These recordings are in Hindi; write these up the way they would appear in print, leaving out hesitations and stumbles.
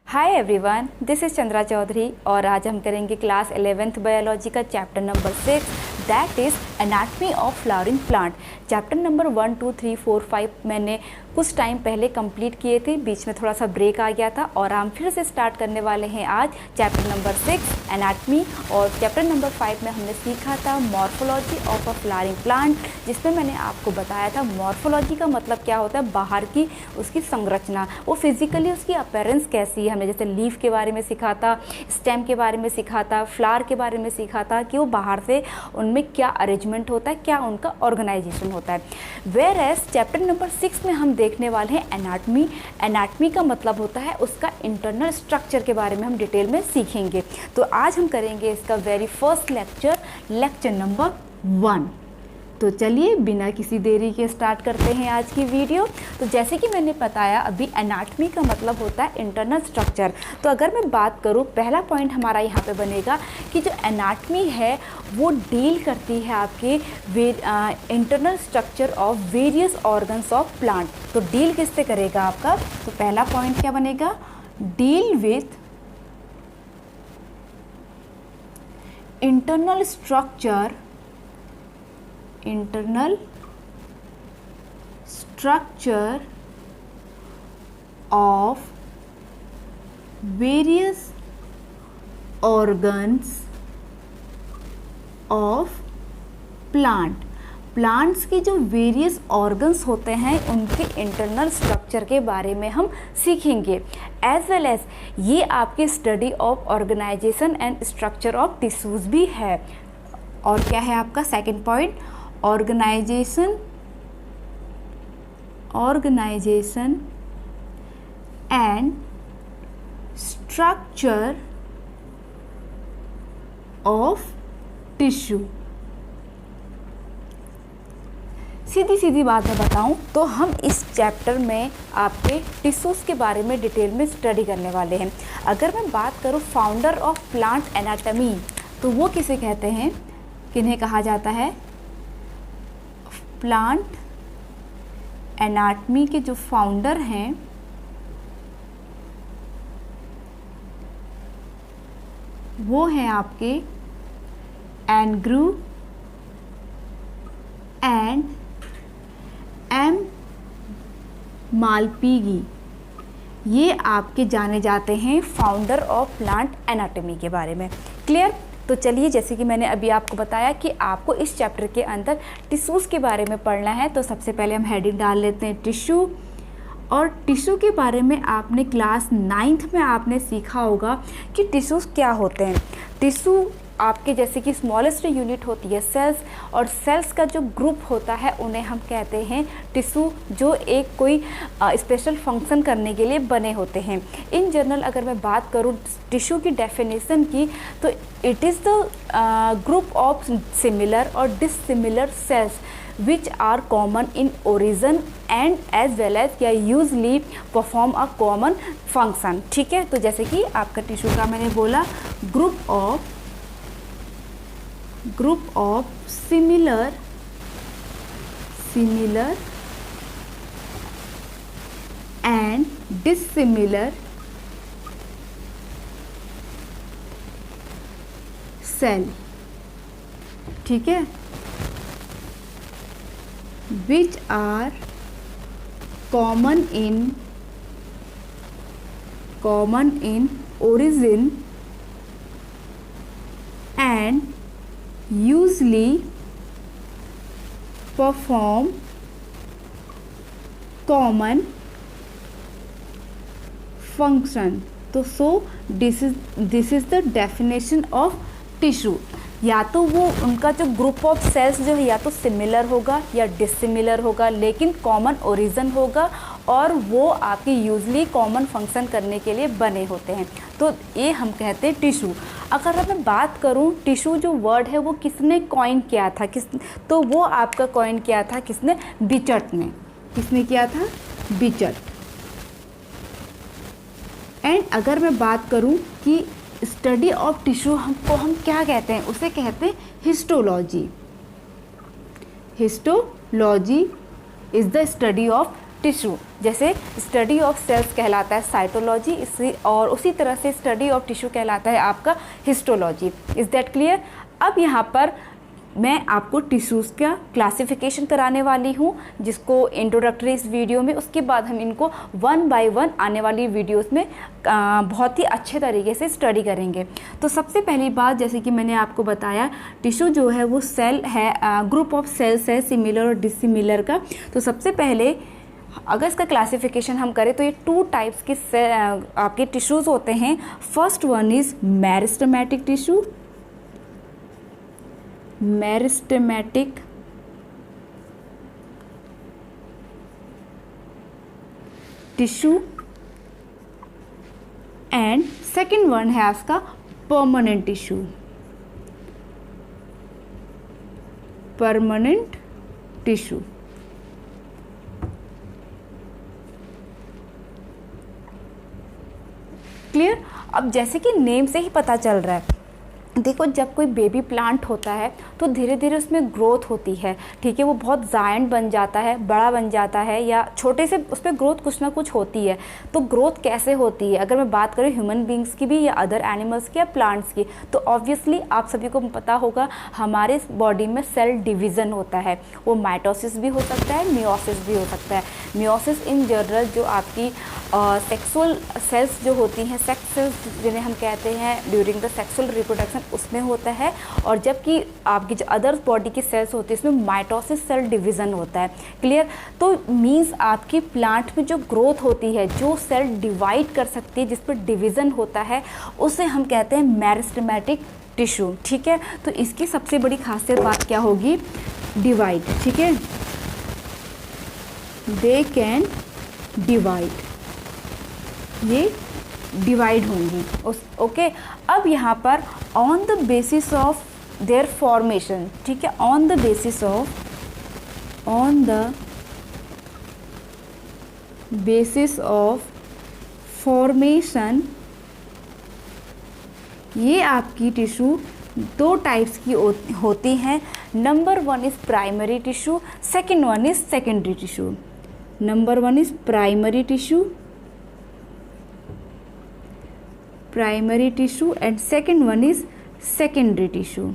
Hi everyone, this is Chandra Chaudhary और आज हम करेंगे क्लास 11th बायोलॉजी का chapter number 6 that is anatomy of flowering plant. Chapter number 1, 2, 3, 4, 5 मैंने कुछ टाइम पहले कंप्लीट किए थे, बीच में थोड़ा सा ब्रेक आ गया था और हम फिर से स्टार्ट करने वाले हैं आज चैप्टर नंबर 6 एनाटमी। और चैप्टर नंबर 5 में हमने सीखा था morphology of a flowering plant, जिसमें मैंने आपको बताया था मॉर्फोलॉजी का मतलब क्या होता है, बाहर की उसकी संरचना, वो फिजिकली उसकी अपीयरेंस कैसी है। हमने जैसे लीफ के बारे में सीखा था, स्टेम के बारे में सीखा था, फ्लावर के बारे में सीखा था कि वो बाहर से उनमें क्या अरेंजमेंट होता है, क्या उनका ऑर्गेनाइजेशन होता है। वेयर एज चैप्टर नंबर 6 में हम देखने वाले हैं एनाटमी। एनाटमी का मतलब होता है उसका इंटरनल स्ट्रक्चर के बारे में हम डिटेल में सीखेंगे। तो आज हम करेंगे इसका वेरी फर्स्ट लेक्चर नंबर 1। तो चलिए बिना किसी देरी के स्टार्ट करते हैं आज की वीडियो। तो जैसे कि मैंने बताया अभी, एनाटमी का मतलब होता है इंटरनल स्ट्रक्चर। तो अगर मैं बात करूं, पहला पॉइंट हमारा यहाँ पे बनेगा कि जो एनाटमी है वो डील करती है आपके internal structure of various organs of plant. तो डील किससे करेगा आपका, तो पहला पॉइंट क्या बनेगा, deal with internal structure of various organs of plant। Plants के जो वेरियस ऑर्गन्स होते हैं उनके इंटरनल स्ट्रक्चर के बारे में हम सीखेंगे। एज वेल एज ये आपके study of organisation and structure of tissues भी है। और क्या है आपका second point, organisation and structure of tissue. सीधी सीधी बात मैं बताऊं तो हम इस चैप्टर में आपके टिश्यूज़ के बारे में डिटेल में स्टडी करने वाले हैं। अगर मैं बात करूं फाउंडर ऑफ प्लांट एनाटमी, तो वो किसे कहते हैं, किन्हें कहा जाता है, प्लांट एनाटमी के जो फाउंडर हैं वो हैं आपके एंड्रू एंड एम मालपीगी। ये आपके जाने जाते हैं फाउंडर ऑफ प्लांट एनाटमी के बारे में। क्लियर। तो चलिए, जैसे कि मैंने अभी आपको बताया कि आपको इस चैप्टर के अंदर टिश्यूज़ के बारे में पढ़ना है, तो सबसे पहले हम हेडिंग डाल लेते हैं टिश्यू। और टिश्यू के बारे में आपने क्लास 9th में आपने सीखा होगा कि टिश्यूज़ क्या होते हैं। टिश्यू आपके जैसे कि स्मॉलेस्ट यूनिट होती है सेल्स, और सेल्स का जो ग्रुप होता है उन्हें हम कहते हैं टिश्यू, जो एक कोई स्पेशल फंक्शन करने के लिए बने होते हैं। इन जनरल अगर मैं बात करूं टिश्यू की डेफिनेशन की, तो it is the group of similar और dissimilar cells which are common in origin and as well as या usually perform a common function। ठीक है। तो जैसे कि आपका टिश्यू का मैंने बोला group of similar and dissimilar cell. ठीक है, which are common in origin and usually perform common function। तो this is the definition of tissue। या तो वो उनका जो ग्रुप ऑफ सेल्स जो है या तो सिमिलर होगा या डिसिमिलर होगा, लेकिन कॉमन ओरिजिन होगा और वो आपके यूजली कॉमन फंक्शन करने के लिए बने होते हैं। तो ये हम कहते हैं टिश्यू। अगर मैं बात करूं टिश्यू जो वर्ड है वो किसने कॉइन किया था, तो वो आपका कॉइन किया था किसने, बिचट ने। किसने किया था, बिचट। एंड अगर मैं बात करूं कि स्टडी ऑफ टिश्यू हमको हम क्या कहते हैं, उसे कहते हैं histology. Histology is the study of tissue, जैसे स्टडी ऑफ सेल्स कहलाता है साइटोलॉजी, इसी और उसी तरह से स्टडी ऑफ टिश्यू कहलाता है आपका हिस्टोलॉजी। Is that clear? अब यहाँ पर मैं आपको टिश्यूज़ का क्लासिफिकेशन कराने वाली हूँ, जिसको इंट्रोडक्टरी इस वीडियो में, उसके बाद हम इनको 1 बाय 1 आने वाली वीडियोस में बहुत ही अच्छे तरीके से स्टडी करेंगे। तो सबसे पहली बात, जैसे कि मैंने आपको बताया, टिश्यू जो है वो सेल है, ग्रुप ऑफ सेल्स है सिमिलर और डिसिमिलर का। तो सबसे पहले अगर इसका क्लासिफिकेशन हम करें तो ये 2 टाइप्स के आपके टिश्यूज़ होते हैं। First one is meristematic tissue, meristematic tissue, and second one है आपका permanent tissue, permanent tissue. Clear? अब जैसे कि नेम से ही पता चल रहा है, देखो जब कोई बेबी प्लांट होता है तो धीरे धीरे उसमें ग्रोथ होती है, ठीक है, वो बहुत जायंट बन जाता है, बड़ा बन जाता है, या छोटे से उस पर ग्रोथ कुछ ना कुछ होती है। तो ग्रोथ कैसे होती है, अगर मैं बात करूँ ह्यूमन बींग्स की भी या अदर एनिमल्स की या प्लांट्स की, तो ऑब्वियसली आप सभी को पता होगा हमारे बॉडी में सेल डिवीज़न होता है। वो माइटोसिस भी हो सकता है, मियोसिस भी हो सकता है। मियोसिस इन जनरल जो आपकी सेक्सुअल सेल्स जो होती हैं, सेक्स सेल्स जिन्हें हम कहते हैं ड्यूरिंग द सेक्सुअल रिप्रोडक्शन, उसमें होता है। और जबकि आपकी जो अदर बॉडी की सेल्स होती है इसमें माइटोसिस सेल डिवीज़न होता है। क्लियर? तो मीन्स आपकी प्लांट में जो ग्रोथ होती है, जो सेल डिवाइड कर सकती है, जिस पर डिवीज़न होता है, उसे हम कहते हैं मेरिस्टेमेटिक टिश्यू। ठीक है, तो इसकी सबसे बड़ी खासियत बात क्या होगी? डिवाइड। ठीक है, दे कैन डिवाइड, ये डिवाइड होंगी। ओके, अब यहाँ पर on the basis of their formation, ठीक है, on the basis of formation, ये आपकी टिश्यू 2 टाइप्स की होती हैं। Number 1 is primary tissue, second one is secondary tissue. Number 1 is primary tissue and second one is secondary tissue.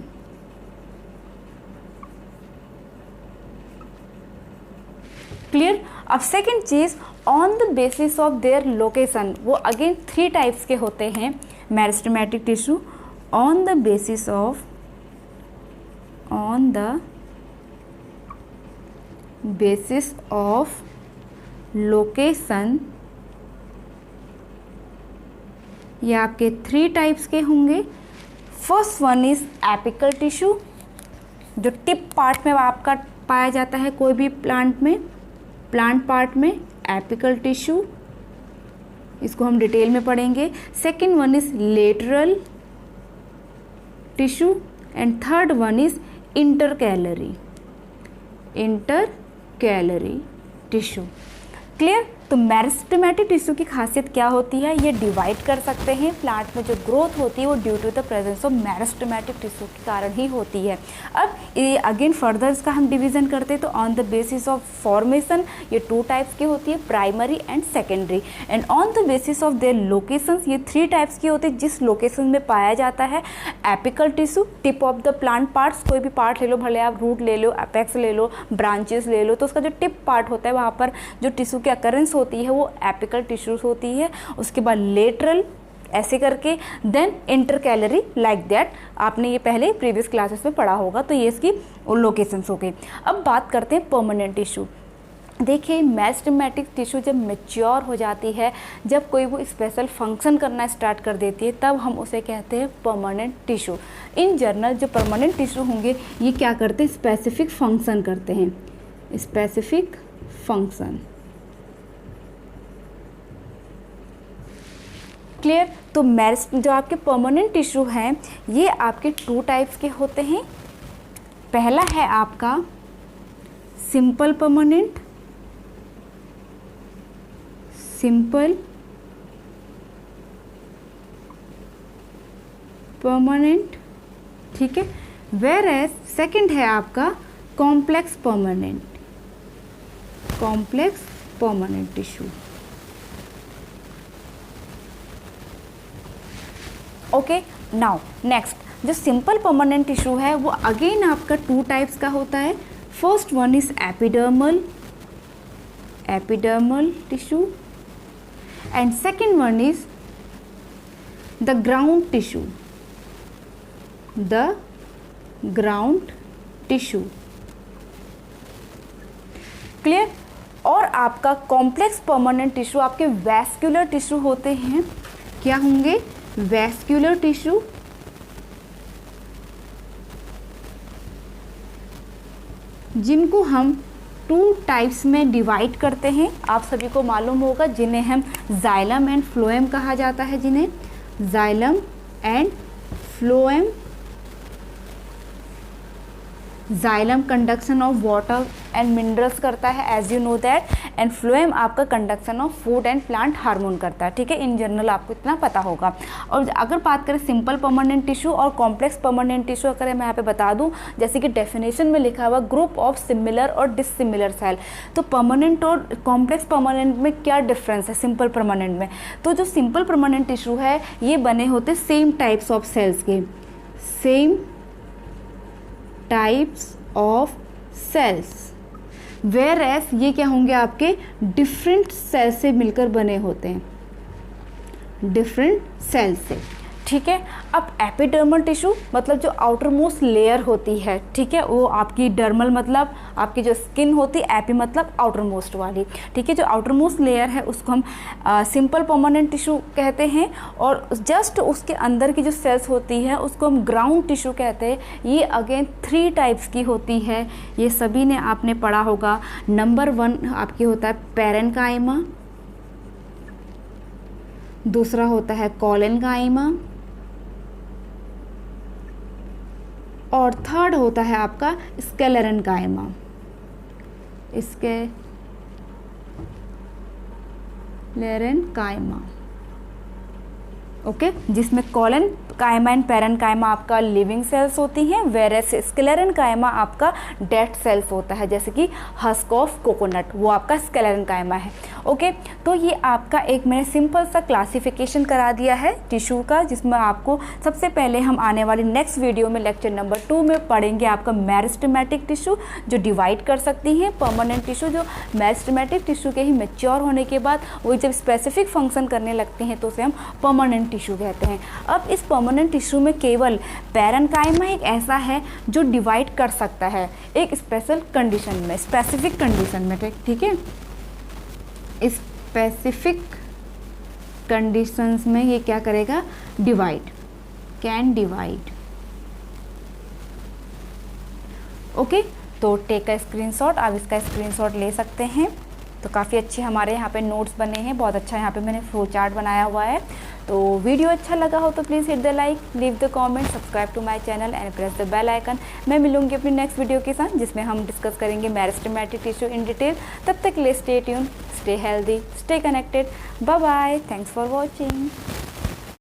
Clear? अब सेकेंड चीज, on the basis of their location, वो अगेन 3 टाइप्स के होते हैं meristematic tissue. On the basis of location, ये आपके 3 टाइप्स के होंगे। First one is apical tissue, जो टिप पार्ट में आपका पाया जाता है कोई भी प्लांट पार्ट में, एपिकल टिश्यू, इसको हम डिटेल में पढ़ेंगे। Second one is lateral tissue and third one is intercalary tissue. Clear? तो मेरिस्टेमेटिक टिश्यू की खासियत क्या होती है? ये डिवाइड कर सकते हैं। प्लांट में जो ग्रोथ होती है वो due to the presence of meristematic tissue के कारण ही होती है। अब ये अगेन फर्दर इसका हम डिवीज़न करते हैं, तो on the basis of formation ये 2 टाइप्स की होती है, primary and secondary. And on the basis of their locations, ये 3 टाइप्स की होती है जिस लोकेशन में पाया जाता है। Apical tissue, tip of the plant parts, कोई भी पार्ट ले लो, भले आप रूट ले लो, एपेक्स ले लो, ब्रांचेस ले लो, तो उसका जो टिप पार्ट होता है वहाँ पर जो टिश्यू की अकरेंस होती है वो एपिकल टिश्यूज होती है। उसके बाद लेटरल, ऐसे करके, देन इंटरकैलरी, लाइक दैट। आपने ये पहले प्रीवियस क्लासेस में पढ़ा होगा। तो ये इसकी लोकेशंस हो गई। अब बात करते हैं परमानेंट टिश्यू। देखिए, मेरिस्टेमेटिक टिश्यू जब मैच्योर हो जाती है, जब कोई वो स्पेशल फंक्शन करना स्टार्ट कर देती है, तब हम उसे कहते हैं परमानेंट टिश्यू। इन जनरल जो परमानेंट टिश्यू होंगे ये क्या करते हैं? स्पेसिफिक फंक्शन करते हैं, स्पेसिफिक फंक्शन। क्लियर? तो जो आपके परमानेंट टिश्यू हैं ये आपके 2 टाइप्स के होते हैं। पहला है आपका सिंपल परमानेंट, ठीक है। वेयर एज सेकेंड है आपका complex permanent tissue. Okay, now next जो सिंपल परमानेंट टिश्यू है वो अगेन आपका 2 टाइप्स का होता है। First one is epidermal tissue and second one is the ground tissue, clear. और आपका कॉम्प्लेक्स परमानेंट टिश्यू आपके वैस्कुलर टिश्यू होते हैं। क्या होंगे? वैस्कुलर टिश्यू, जिनको हम 2 टाइप्स में डिवाइड करते हैं। आप सभी को मालूम होगा, जिन्हें हम जाइलम एंड फ्लोएम कहा जाता है, जिन्हें xylem and phloem. Xylem conduction of water and minerals करता है as you know that, and phloem आपका conduction of food and plant hormone करता है, ठीक है। इन जनरल आपको इतना पता होगा। और अगर बात करें सिंपल परमानेंट टिश्यू और कॉम्प्लेक्स परमानेंट टिश्यू, अगर मैं यहाँ पे बता दूँ, जैसे कि डेफिनेशन में लिखा हुआ ग्रुप ऑफ सिमिलर और डिससिमिलर सेल। तो परमानेंट और कॉम्प्लेक्स परमानेंट में क्या डिफरेंस है सिंपल परमानेंट में? तो जो सिंपल परमानेंट टिश्यू है ये बने होते सेम टाइप्स ऑफ सेल्स के, same types of cells, whereas ये क्या होंगे आपके डिफरेंट सेल से मिलकर बने होते हैं, डिफरेंट सेल से, ठीक है। अब एपिडर्मल टिश्यू मतलब जो आउटर मोस्ट लेयर होती है, ठीक है, वो आपकी डर्मल मतलब आपकी जो स्किन होती है, एपी मतलब आउटर मोस्ट वाली, ठीक है। जो आउटर मोस्ट लेयर है उसको हम सिंपल परमानेंट टिश्यू कहते हैं, और जस्ट उसके अंदर की जो सेल्स होती है उसको हम ग्राउंड टिश्यू कहते हैं। ये अगेन 3 टाइप्स की होती है, ये सभी ने आपने पढ़ा होगा। नंबर 1 आपकी होता है पैरेन्काइमा, दूसरा होता है कोलेनकाइमा, और थर्ड होता है आपका स्केलेरेन्काइमा। स्केलेरेन्काइमा, ओके, जिसमें कोलन काइमा एंड पैरेन्काइमा आपका लिविंग सेल्स होती हैं, वेरेस स्केलेरेन्काइमा आपका डेड सेल्स होता है, जैसे कि हस्क ऑफ कोकोनट, वो आपका स्केलेरेन्काइमा है। ओके, तो ये आपका एक मैंने सिंपल सा क्लासिफिकेशन करा दिया है टिश्यू का, जिसमें आपको सबसे पहले हम आने वाली नेक्स्ट वीडियो में लेक्चर नंबर 2 में पढ़ेंगे आपका मेरिस्टेमेटिक टिश्यू, जो डिवाइड कर सकती हैं। परमानेंट टिश्यू जो मेरिस्टेमेटिक टिश्यू के ही मैच्योर होने के बाद वो जब स्पेसिफिक फंक्शन करने लगती हैं तो उसे हम परमानेंट टिश्यू कहते हैं। अब इस परमानेंट टिश्यू में केवल पैरेन्काइमा एक ऐसा है जो डिवाइड कर सकता है एक स्पेशल कंडीशन में, स्पेसिफिक कंडीशन में, ठीक है। स्पेसिफिक कंडीशंस में ये क्या करेगा? Divide, can divide. ओके, तो टेक अ स्क्रीनशॉट, आप इसका स्क्रीनशॉट ले सकते हैं। तो काफ़ी अच्छे हमारे यहाँ पे नोट्स बने हैं, बहुत अच्छा यहाँ पे मैंने फ्लो चार्ट बनाया हुआ है। तो वीडियो अच्छा लगा हो तो please hit the like, leave the comment, subscribe to my channel and press the bell icon. मैं मिलूंगी अपनी नेक्स्ट वीडियो के साथ, जिसमें हम डिस्कस करेंगे मेरिस्टेमेटिक टिश्यू इन डिटेल। तब तक के लिए stay tune, stay healthy, stay connected, bye bye, thanks for watching.